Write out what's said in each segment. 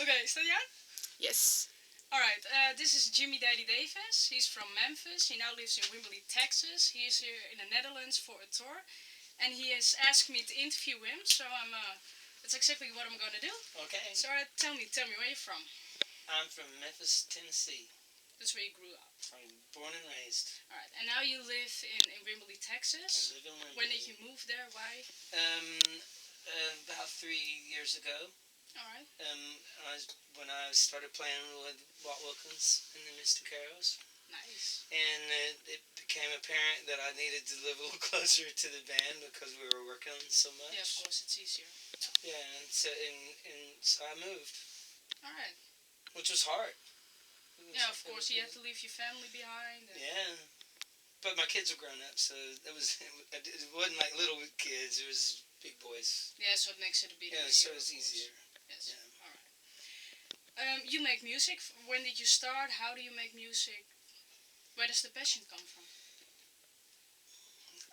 Okay, Xenia? Yes. Alright, this is Jimmy Daddy Davis. He's from Memphis. He now lives in Wimberley, Texas. He is here in the Netherlands for a tour. And he has asked me to interview him, so that's exactly what I'm gonna do. Okay. So tell me, where you from? I'm from Memphis, Tennessee. That's where you grew up. I'm born and raised. Alright, and now you live in Wimberley, Texas. I live in Wimberley. When did you move there? Why? About 3 years ago. Alright. When I started playing with Walt Wilkins and the Mr. Carols. Nice. And it became apparent that I needed to live a little closer to the band because we were working so much. Yeah, of course, it's easier. Yeah, and so I moved. Alright. Which was hard. Yeah, of course, you have to leave your family behind. Yeah. But my kids were grown up, so it wasn't like little kids, it was big boys. Yeah, so it makes it a bit easier. Yeah, so it's easier. Yes. Yeah. Alright. You make music. When did you start? How do you make music? Where does the passion come from?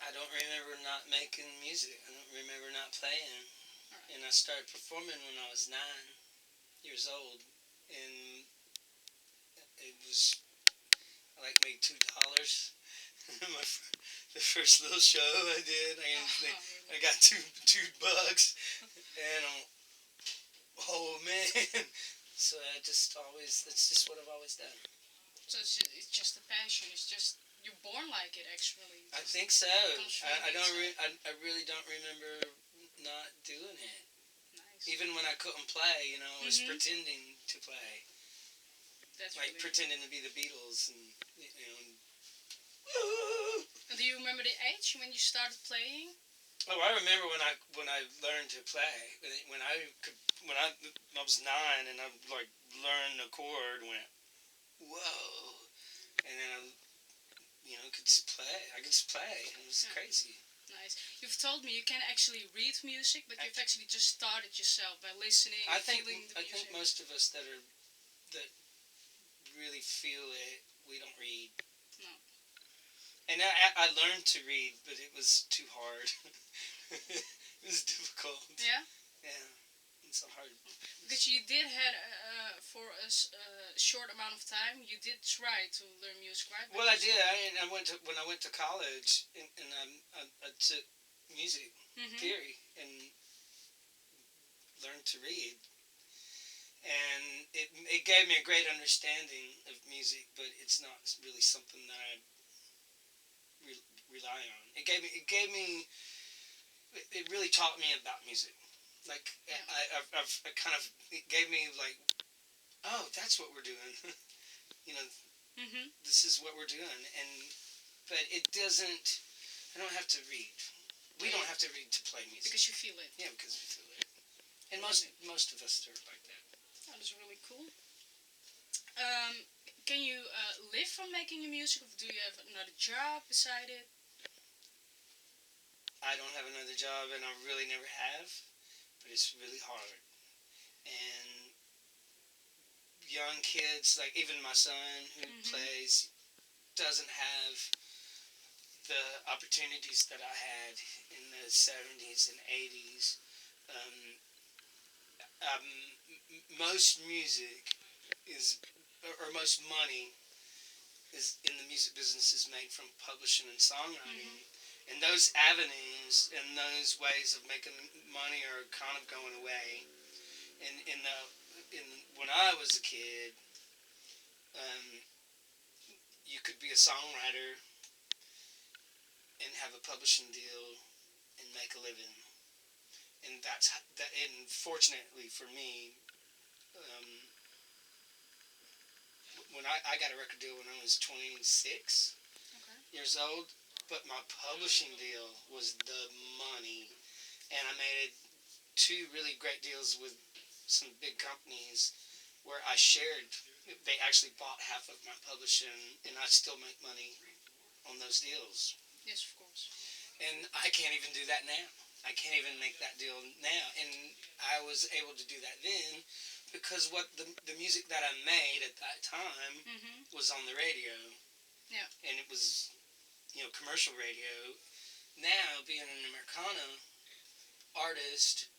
I don't remember not making music. I don't remember not playing. Alright. And I started performing when I was 9 years old. And it was, I made $2. The first little show I did, I got $2. And oh man. So that's just what I've always done. So it's just a passion. It's just you're born like it, actually. I think so. I really don't remember not doing it. Nice. Even when I couldn't play, I was pretending to play. That's like really pretending to be the Beatles and And do you remember the age when you started playing? Oh, I remember when I learned to play. When I was 9 and I learned a chord and went, whoa, and then I could just play. I could just play. It was crazy. Nice. You've told me you can actually read music, but you've actually just started yourself by listening, feeling the music. I think most of us that really feel it, we don't read. No. And I learned to read, but it was too hard. It was difficult. Yeah? Yeah. It's so hard. Because you did have, for a short amount of time, you did try to learn music, right? Well, I did. When I went to college, and I took music theory and learned to read. And it gave me a great understanding of music, but it's not really something that I rely on. It really taught me about music. It gave me oh, that's what we're doing. This is what we're doing. But it doesn't, I don't have to read. We don't have to read to play music. Because you feel it. Yeah, because we feel it. And most of us are like that. That is really cool. Can you live from making your music, or do you have another job beside it? I don't have another job, and I really never have, but it's really hard. And young kids, like even my son who plays, doesn't have the opportunities that I had in the 70s and 80s. Most music most money is in the music business is made from publishing and songwriting. And those avenues and those ways of making money are kind of going away. When I was a kid, you could be a songwriter and have a publishing deal and make a living. And and fortunately for me, when I got a record deal when I was 26 years old, but my publishing deal was the money, and I made 2 really great deals with some big companies where I shared. They actually bought half of my publishing, and I still make money on those deals. Yes, of course. And I can't even do that now. I can't even make that deal now. And I was able to do that then because the music that I made at that time was on the radio. Yeah. And it was, commercial radio. Now, being an Americana artist,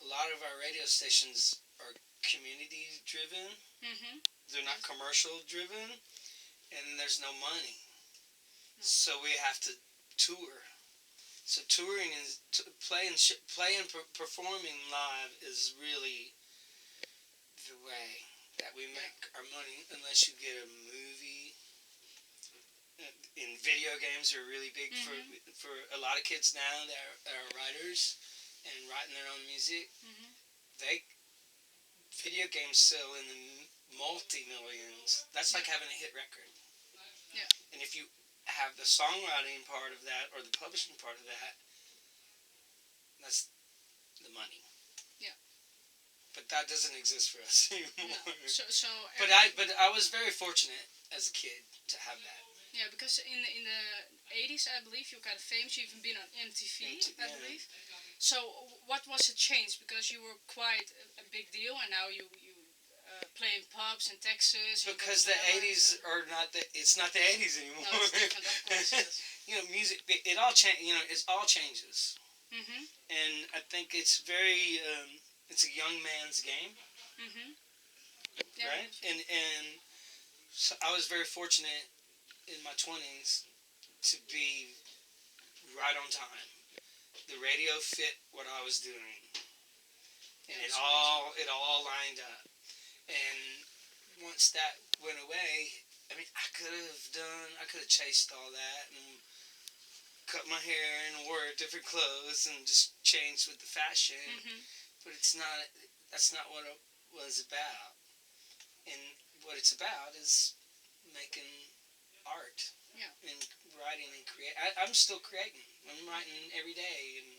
a lot of our radio stations are community driven. Mm-hmm. They're not commercial driven, and there's no money. So we have to tour. So touring is playing, performing live is really the way that we make our money. Unless you get a movie. In video games are really big for a lot of kids now that are writers and writing their own music. They video games sell in the multi-millions. That's like having a hit record. Yeah. And if you have the songwriting part of that or the publishing part of that, that's the money. Yeah. But that doesn't exist for us anymore. No. But I was very fortunate as a kid to have that. Yeah, because in the 80s, I believe, you got famous. You even been on MTV, I believe. So what was the change? Because you were quite a big deal, and now you play in pubs in Texas. Because the 80s are not the. It's not the 80s anymore. No, it's different, of course. Yes. Music. It all it all changes. Mm-hmm. And I think it's very. It's a young man's game. Mm-hmm. Right. And so I was very fortunate in my 20s to be right on time. The radio fit what I was doing, and it all lined up. And once that went away, I mean, I could have chased all that and cut my hair and wore different clothes and just changed with the fashion. But that's not what it was about. And what it's about is making art. Yeah. And writing and create. I'm still creating. I'm writing every day. And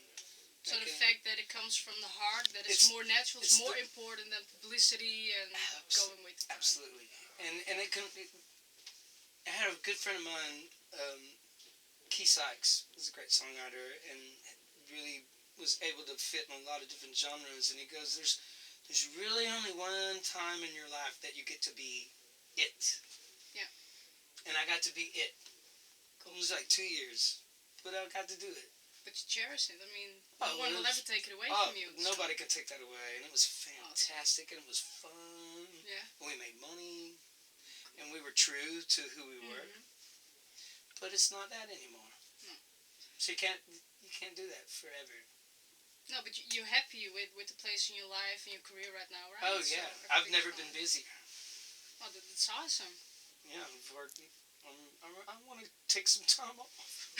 so the fact that it comes from the heart, that it's more natural, it's more important than publicity and going with time. Absolutely. And I had a good friend of mine, Keith Sykes, is a great songwriter, and really was able to fit in a lot of different genres. And he goes, there's really only one time in your life that you get to be it. Yeah. And I got to be it. Cool. It was like 2 years, but I got to do it. But you cherish it. I mean, no one will ever take it away from you. Nobody can take that away, and it was fantastic, and it was fun. Yeah. And we made money, and we were true to who we were. But it's not that anymore. No. So you can't do that forever. No, but you're happy with the place in your life and your career right now, right? Oh yeah, so I've never been busier. Oh, that's awesome. Yeah, I want to take some time off.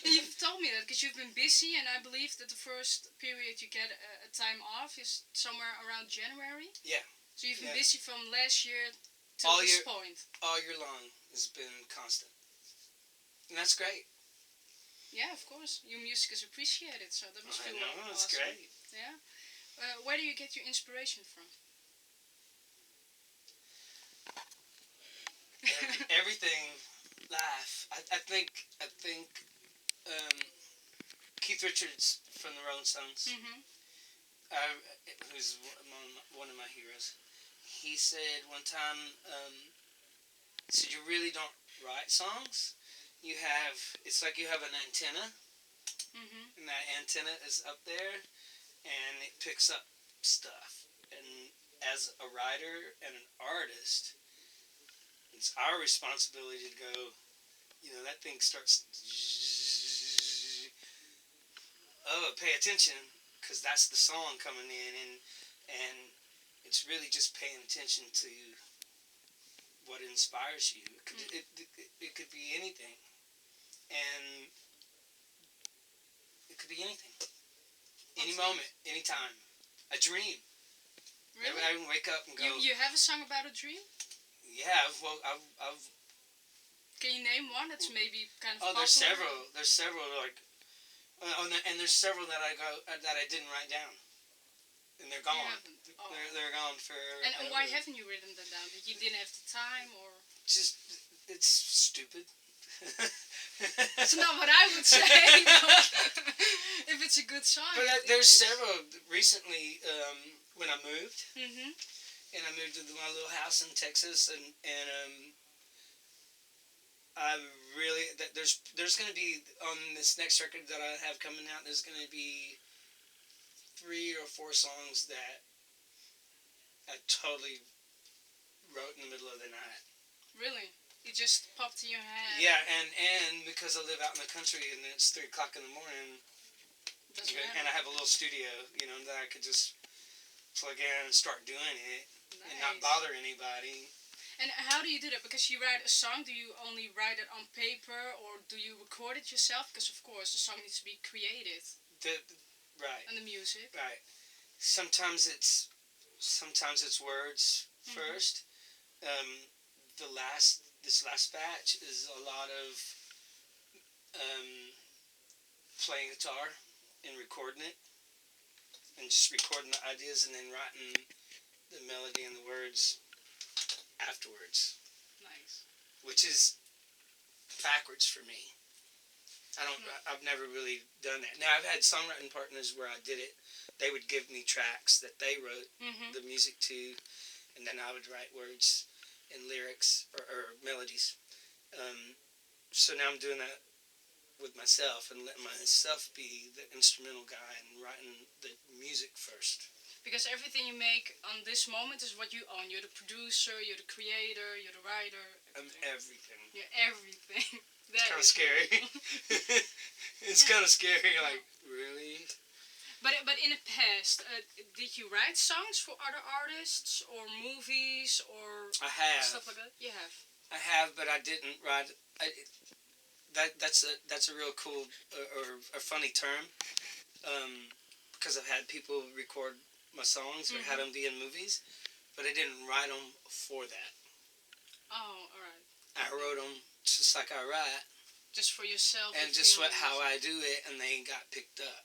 You've told me that because you've been busy, and I believe that the first period you get a time off is somewhere around January. Yeah. So you've been busy from last year to this point. All year long has been constant, and that's great. Yeah, of course. Your music is appreciated, so that must feel awesome. It's great. Yeah. Where do you get your inspiration from? Everything. Laugh. I think Keith Richards from the Rolling Stones, who's one of my heroes. He said one time, so you really don't write songs. It's like you have an antenna, and that antenna is up there, and it picks up stuff. And as a writer and an artist, it's our responsibility to go, that thing starts, pay attention, because that's the song coming in, and it's really just paying attention to what inspires you. It could be anything, and it could be anything, any moment, any time. A dream. Really? I can wake up and go. You have a song about a dream? Yeah, well, I've. Can you name one that's maybe kind of? Oh, there's several. There's several like, and there's several that I didn't write down, and they're gone. They're gone for. And why haven't you written them down? That you didn't have the time, or? Just it's stupid. That's not what I would say. If it's a good song. But there's several recently when I moved. And I moved to my little house in Texas, and I really there's going to be on this next record that I have coming out. There's going to be 3 or 4 songs that I totally wrote in the middle of the night. Really? It just popped in your head? Yeah, and because I live out in the country and it's 3 o'clock in the morning, and I have a little studio, that I could just plug in and start doing it and not bother anybody. And how do you do that? Because you write a song, do you only write it on paper or do you record it yourself? Because of course the song needs to be created. Right. And the music. Right. Sometimes it's words first. This last batch is a lot of playing guitar and recording it, and just recording the ideas and then writing the melody and the words afterwards. Nice. Which is backwards for me. I've never really done that. Now I've had songwriting partners where I did it. They would give me tracks that they wrote the music to, and then I would write words and lyrics or melodies. So now I'm doing that with myself and letting myself be the instrumental guy and writing the music first. Because everything you make on this moment is what you own. You're the producer, you're the creator, you're the writer. I'm everything. You're everything. It's kind of scary. It's kind of scary, like, really? But in the past, did you write songs for other artists or movies or stuff like that? You have. I have, but I didn't write. That's a real cool or a funny term, because I've had people record my songs or had them be in movies, but I didn't write them for that. Oh, all right. I wrote them just like I write. Just for yourself. And just how I do it, and they got picked up.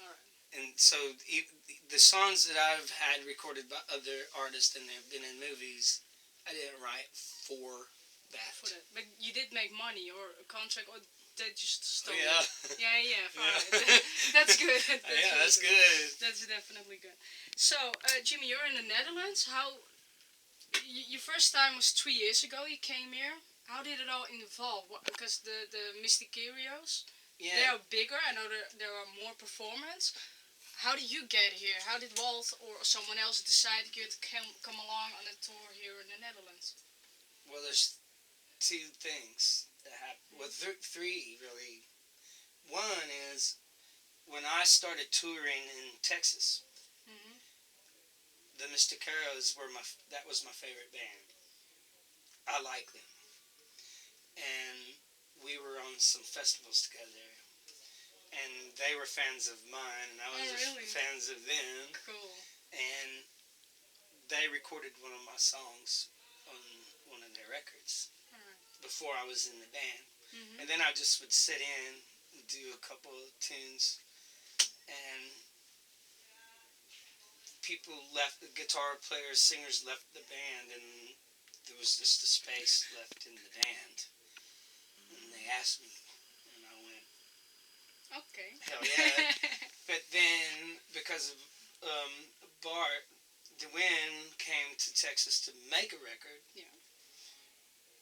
All right. And so the songs that I've had recorded by other artists and they've been in movies, I didn't write for that. But you did make money or a contract, or they just stole it. Yeah. Right. That's good. That's good. That's definitely good. So, Jimmy, you're in the Netherlands. Your first time was 3 years ago. You came here. How did it all evolve? Because the Mysticarios, they are bigger. I know there are more performers. How did you get here? How did Walt or someone else decide you to come along on a tour here in the Netherlands? Well, there's 2 things that happened. Well, 3 really. One is when I started touring in Texas, the Mysticarios that was my favorite band. I like them. And we were on some festivals together, and they were fans of mine, and I was fans of them. Cool. And they recorded one of my songs on one of their records before I was in the band. And then I just would sit in and do a couple of tunes, and people left, the guitar players, singers left the band, and there was just a space left in the band. And they asked me, and I went, okay. Hell yeah. But then, because of Bart, DeWin came to Texas to make a record. Yeah.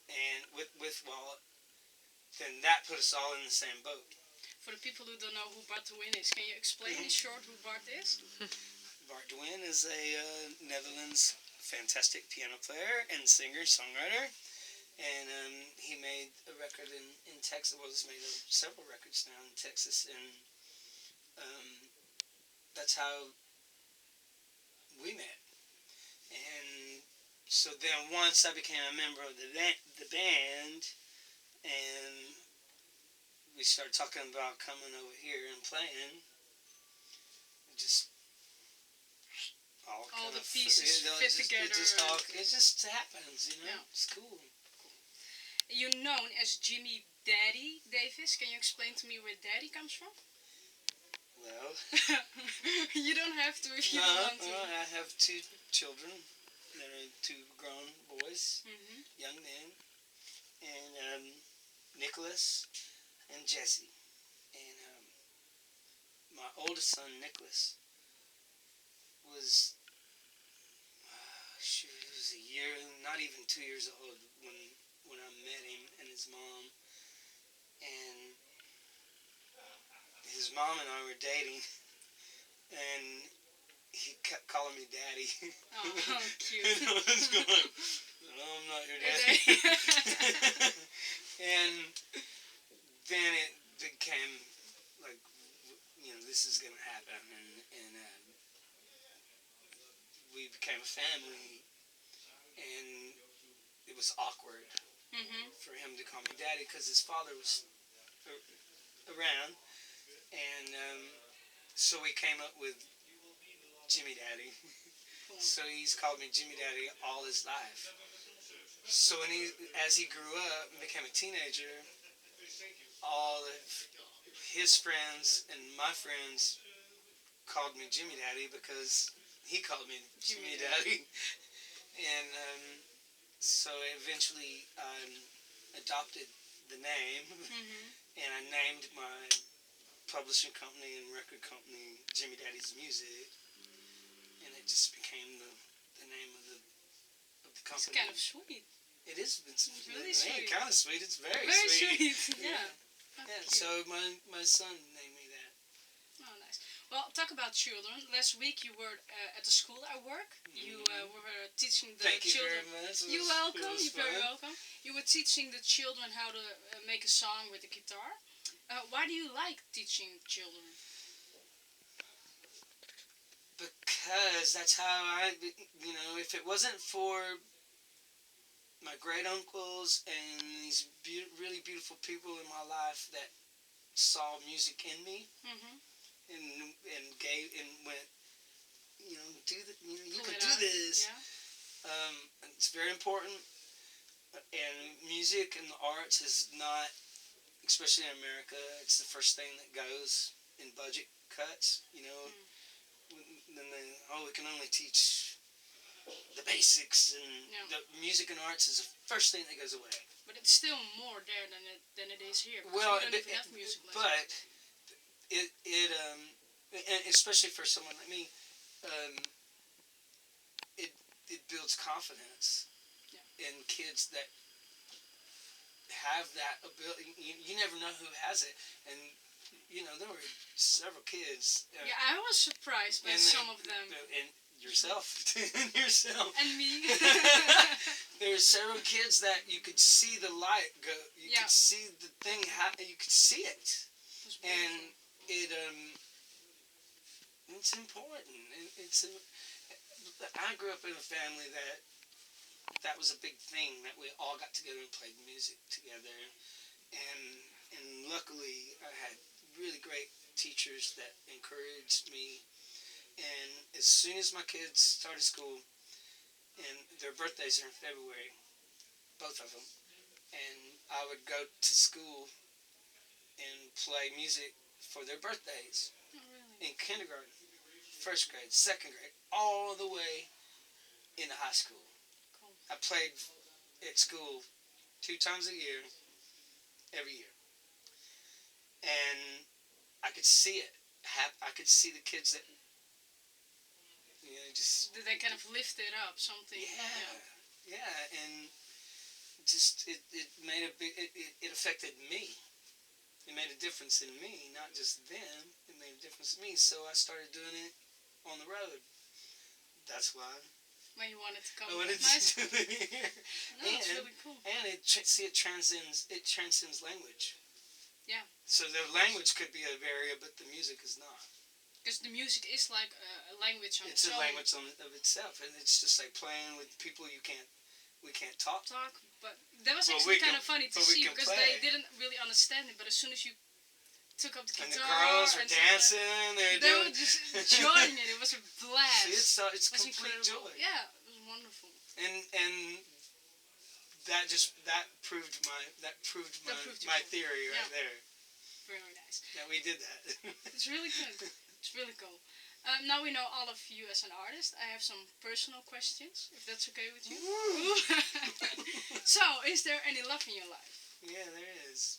And with Walt, then that put us all in the same boat. For the people who don't know who Bart DeWin is, can you explain in short who Bart is? Bart DeWin is a Netherlands fantastic piano player and singer, songwriter. And he made a record in Texas. Well, he's made several records now in Texas. And that's how we met. And so then once I became a member of the band, and we started talking about coming over here and playing, just all the pieces fit together. It just happens, Yeah. It's cool. You're known as Jimmy Daddy Davis. Can you explain to me where Daddy comes from? Well, you don't have to if you don't want to. I have 2 children. They're 2 grown boys, young men, and Nicholas and Jesse. And my oldest son, Nicholas, was he was a year, not even 2 years old when I met him and his mom. And his mom and I were dating, and he kept calling me daddy. Oh, cute. And I was going, no, I'm not your daddy. And then it became like, this is going to happen. And we became a family. And it was awkward for him to call me daddy because his father was around. And so we came up with Jimmy Daddy. So he's called me Jimmy Daddy all his life. So as he grew up and became a teenager, all of his friends and my friends called me Jimmy Daddy because he called me Jimmy Daddy. And so eventually adopted the name, and I named my publishing company and record company Jimmy Daddy's Music, and it just became the name of the company. It's kind of sweet. It is. It's really sweet. Kind of sweet. It's very sweet. Yeah. Yeah. So my son named me that. Oh, nice. Well, talk about children. Last week you were at the school I work. You were teaching the children. Thank you very much. You're welcome. You're very welcome. You were teaching the children how to make a song with the guitar. Why do you like teaching children? Because that's how if it wasn't for my great uncles and these really beautiful people in my life that saw music in me and gave and went, you can do this. Yeah. It's very important. And music and the arts is not, especially in America, it's the first thing that goes in budget cuts. Then we can only teach the basics, and the music and arts is the first thing that goes away. But it's still more there than it is here. Well, we don't even have music lessons. But and especially for someone like me, it builds confidence in kids that have that ability. You never know who has it, and there were several kids. I was surprised by some of them. And yourself. Yourself. And me. There were several kids that you could see the light go. You could see the thing happen. You could see it. And it's important. I grew up in a family that was a big thing, that we all got together and played music together. And luckily I had really great teachers that encouraged me. And as soon as my kids started school, and their birthdays are in February, both of them, and I would go to school and play music for their birthdays. Oh, really? In kindergarten, first grade, second grade, all the way into high school. Cool. I played at school 2 times a year, every year. And I could see it. I could see the kids that just... Did they kind of lift it up, something? Yeah, and just it made a big... It affected me. It made a difference in me, not just them. It made a difference in me, so I started doing it on the road. That's why. When you wanted to come I wanted to do it here. It's really cool. And it transcends language. Yeah. So the language could be a barrier, but the music is not. Because the music is like a language on its own. It's a language of itself, and it's just like playing with people we can't talk. But that was actually kind of funny to see, because play. They didn't really understand it, but as soon as you took up the guitar... And the girls were dancing, they were just enjoying it. It was a blast. See, it's complete incredible. joy. Yeah, it was wonderful. And that proved my theory right there. Very nice. That we did that. It's really good. It's really cool. Now we know all of you as an artist. I have some personal questions, if that's okay with you. So, is there any love in your life? Yeah, there is.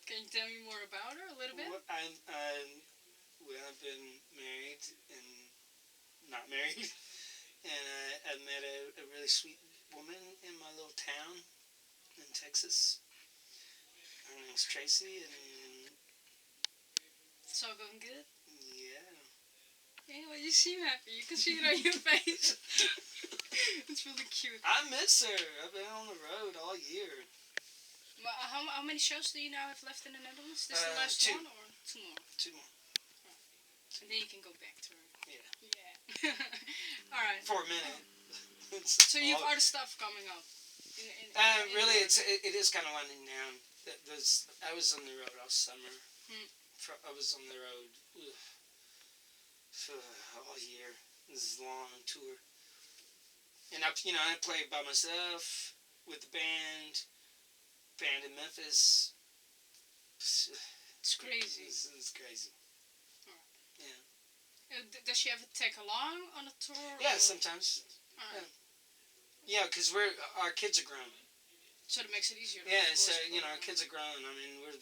Can you tell me more about her a little bit? Well, I've been married and not married, and I met a really sweet woman in my little town in Texas. Her name's Tracy, and it's all going good? Yeah. Yeah, well, you seem happy. You can see it on your face. It's really cute. I miss her. I've been on the road all year. Well, how many shows do you now have left in the Netherlands? This the last 2. one or 2 more? 2 more. And then you can go back to her. Yeah. Yeah. All right. For a minute. So you have other stuff coming up. Really, it is kind of winding down. I was on the road all summer. I was on the road all year. This is a long tour, and I played by myself with the band in Memphis. It's crazy. It's crazy. Yeah. Does she ever take along on a tour? Yeah, sometimes. Right. Yeah, because our kids are grown. So that makes it easier. Yeah, so our kids are grown. I mean, we're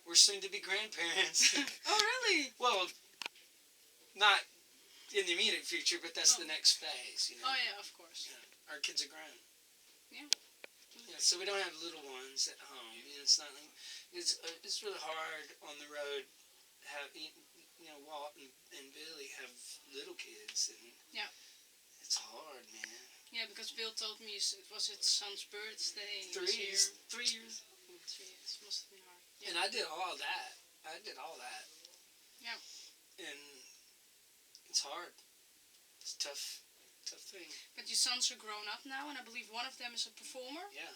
we're soon to be grandparents. Oh, really? Well, not in the immediate future, but that's the next phase. Oh yeah, of course. Yeah, our kids are grown. Yeah. Yeah, so we don't have little ones at home. It's not. It's really hard on the road. Walt and Billy have little kids, and yeah, it's hard, man. Yeah, because Bill told me it was his son's birthday. 3 years. 3 years. 3 years must have been hard. Yeah. And I did all that. Yeah. And it's hard. It's a tough thing. But your sons are grown up now, and I believe one of them is a performer. Yeah.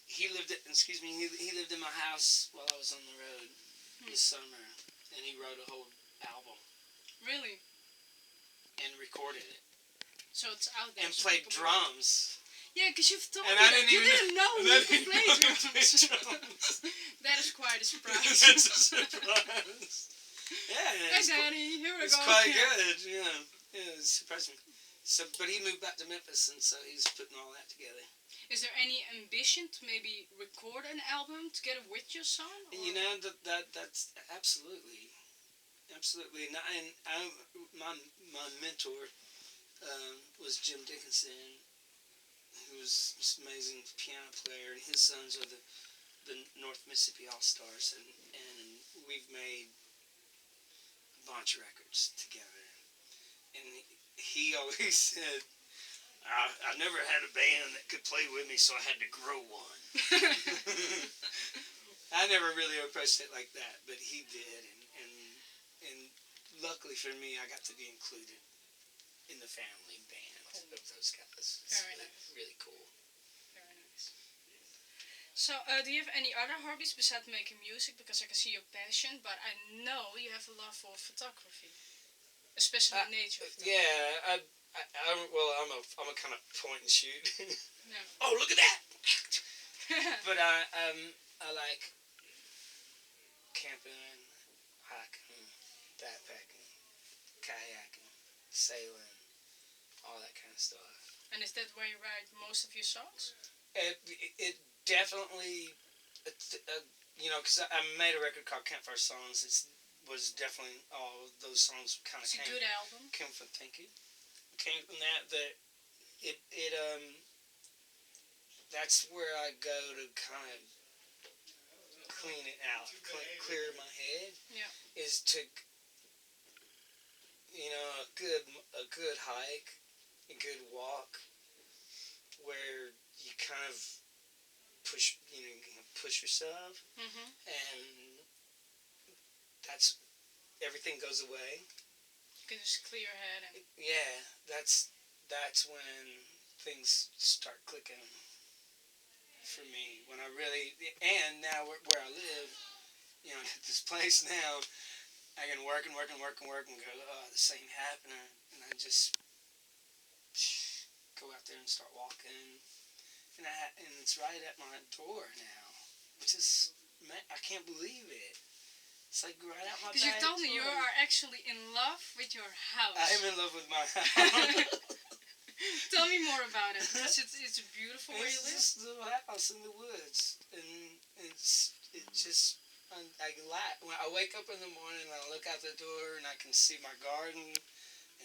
He lived in my house while I was on the road this summer, and he wrote a whole album. Really? And recorded it. So it's out there. And played drums. Yeah, because you've told me that. You didn't know you could play drums. That is quite a surprise. That's a surprise. Yeah. Hey, Daddy, here we go. It's quite good, yeah. Yeah, it surprised me. So, but he moved back to Memphis, and so he's putting all that together. Is there any ambition to maybe record an album together with your son? Or? That's absolutely. And my mentor was Jim Dickinson, who was this amazing piano player, and his sons are the North Mississippi All-Stars, and we've made a bunch of records together. And he always said, I never had a band that could play with me, so I had to grow one. I never really approached it like that, but he did, and luckily for me, I got to be included in the family band of those guys. Very nice. Really cool. Very nice. So, do you have any other hobbies besides making music? Because I can see your passion, but I know you have a love for photography, especially nature photography. Yeah, I'm a kind of point and shoot. No. Oh, look at that! But I like camping, hiking, backpacking, kayaking, sailing, all that kind of stuff. And is that where you write most of your songs? It definitely, because I made a record called Campfire Songs. It was definitely all those songs kind of came. It's a good album. Came from that. That's where I go to kind of clean it out, clear my head. Yeah. Is to a good hike, a good walk, where you kind of push yourself, and that's everything goes away. You can just clear your head and. Yeah, that's when things start clicking for me. When I really, and now where I live, at this place now, I can work and go, this ain't happening, and I just go out there and start walking, and it's right at my door now, which is, I can't believe it. It's like right out my back door. Because you told me you are actually in love with your house. I am in love with my house. Tell me more about it. It's beautiful where you live. It's this little house in the woods, and it just. When I wake up in the morning and I look out the door and I can see my garden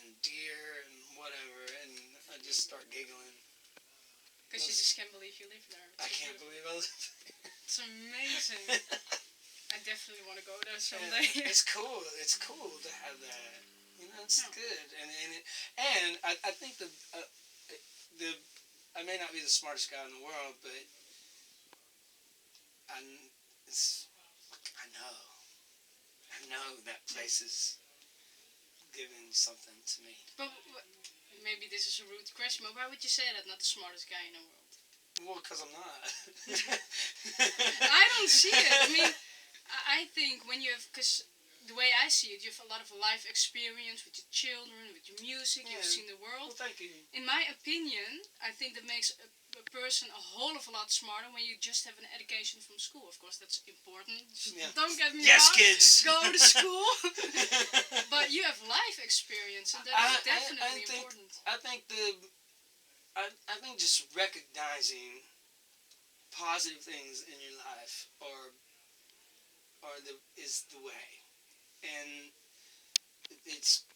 and deer and whatever, and I just start giggling. Because you just can't believe you live there. I can't believe I live there. It's amazing. I definitely want to go there someday. It's cool. It's cool to have that. You know, it's good. And I think the I may not be the smartest guy in the world, but I know that place is giving something to me. But maybe this is a rude question, but why would you say that, not the smartest guy in the world? Well, because I'm not. I don't see it. I mean, I think when you have, because the way I see it, you have a lot of life experience with your children, with your music, you've seen the world. Well, thank you. In my opinion, I think that makes a person a whole of a lot smarter when you just have an education from school. Of course, that's important. Yeah. Don't get me Yes, wrong. kids. Go to school. But you have life experience, and that is definitely important. I think just recognizing positive things in your life is the way, and it's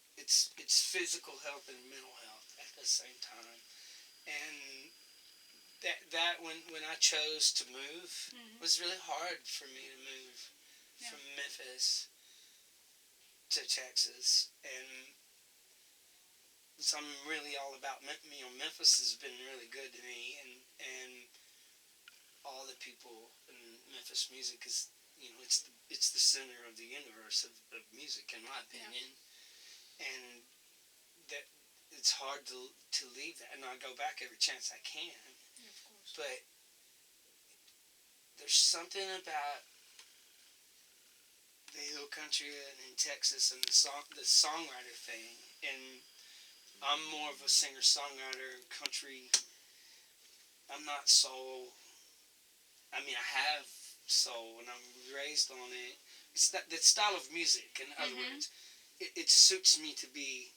physical health and mental health at the same time, and that when I chose to move, it was really hard for me to move from Memphis to Texas, and so I'm really all about, Memphis has been really good to me, and all the people in Memphis music is, it's the center of the universe of music, in my opinion, and that it's hard to leave that, and I go back every chance I can. Yeah, of course. But there's something about the hill country in Texas and the songwriter thing, and I'm more of a singer-songwriter, country. I'm not soul. I mean, I have soul, and I'm raised on it. It's that style of music, in other words. It suits me to be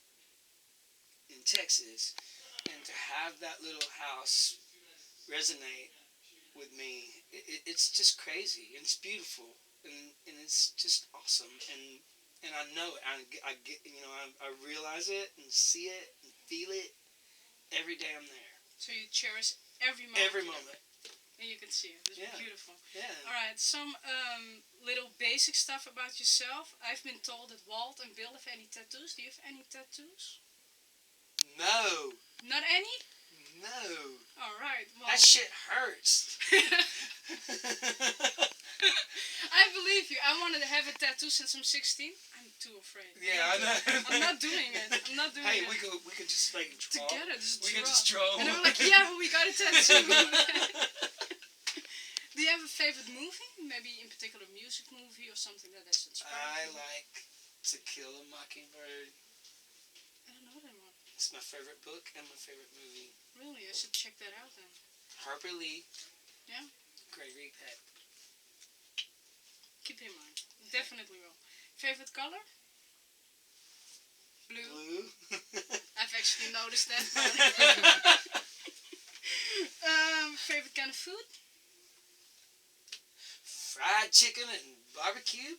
in Texas, and to have that little house resonate with me, it's just crazy, and it's beautiful, and it's just awesome, and I know it. I get, I realize it and see it and feel it every day I'm there. So you cherish every moment. Every moment. And you can see it. It's beautiful. Yeah. Alright, some little basic stuff about yourself. I've been told that Walt and Bill have any tattoos. Do you have any tattoos? No. Not any? No. Alright, well. That shit hurts. I believe you. I wanted to have a tattoo since I'm 16. I'm too afraid. Yeah, I know. I'm not doing it. Hey, we could just like draw. Together, We could just draw. And I'm like, yeah, we got a tattoo. Do you have a favorite movie? Maybe in particular a music movie or something that has inspired you? I like To Kill a Mockingbird. I don't know that one. It's my favorite book and my favorite movie. Really? I should check that out then. Harper Lee. Yeah? Great read that. Keep it in mind. Definitely will. Favorite color? Blue. Blue. I've actually noticed that. Favorite kind of food? Fried chicken and barbecue.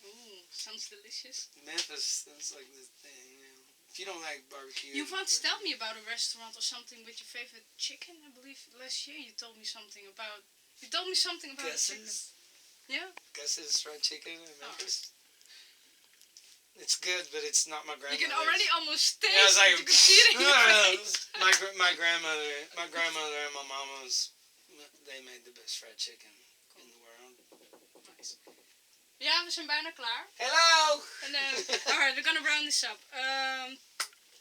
Ooh, sounds delicious. Memphis, that's like the thing. If you don't like barbecue, You once told me about a restaurant or something with your favorite chicken. I believe last year you told me something about. You told me something about chicken. Yeah. Gus's fried chicken in Memphis. It's good, but it's not my grandmother's. You can already almost taste I was like, it. You can see it in your face. my grandmother and my mama's, they made the best fried chicken in the world. Nice. Ja, we zijn bijna klaar. Hello! And alright, we're gonna round this up.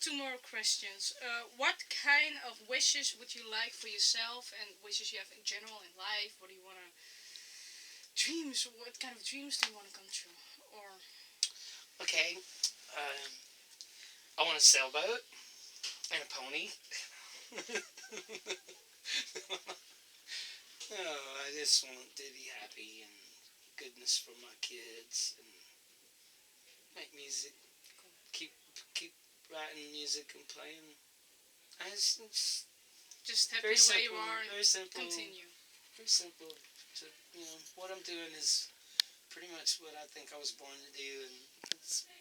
Two more questions. What kind of wishes would you like for yourself, and wishes you have in general in life? What do you wanna dreams? What kind of dreams do you wanna come true? Or Okay, I want a sailboat and a pony. I just want to be happy and goodness for my kids and make music. Keep writing music and playing. just happy very the way simple, you are and very simple. continue. Very simple. What I'm doing is pretty much what I think I was born to do, and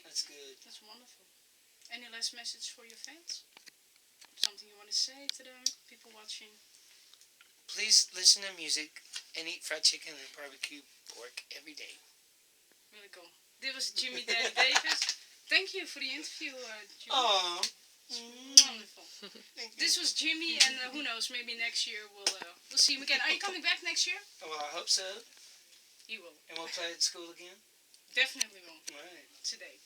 that's good. That's wonderful. Any last message for your fans? Something you want to say to them, people watching? please listen to music and eat fried chicken and barbecue pork every day. Really cool. Dit was Jimmy Daddy Davis. Thank you for the interview, Jimmy. Oh, Wonderful. This was Jimmy, and who knows, maybe next year we'll see him again. Are you coming back next year? well, I hope so. You will. And we'll play at school again? Definitely will. Right. Today.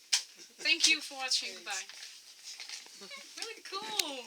Thank you for watching. Goodbye. Really cool.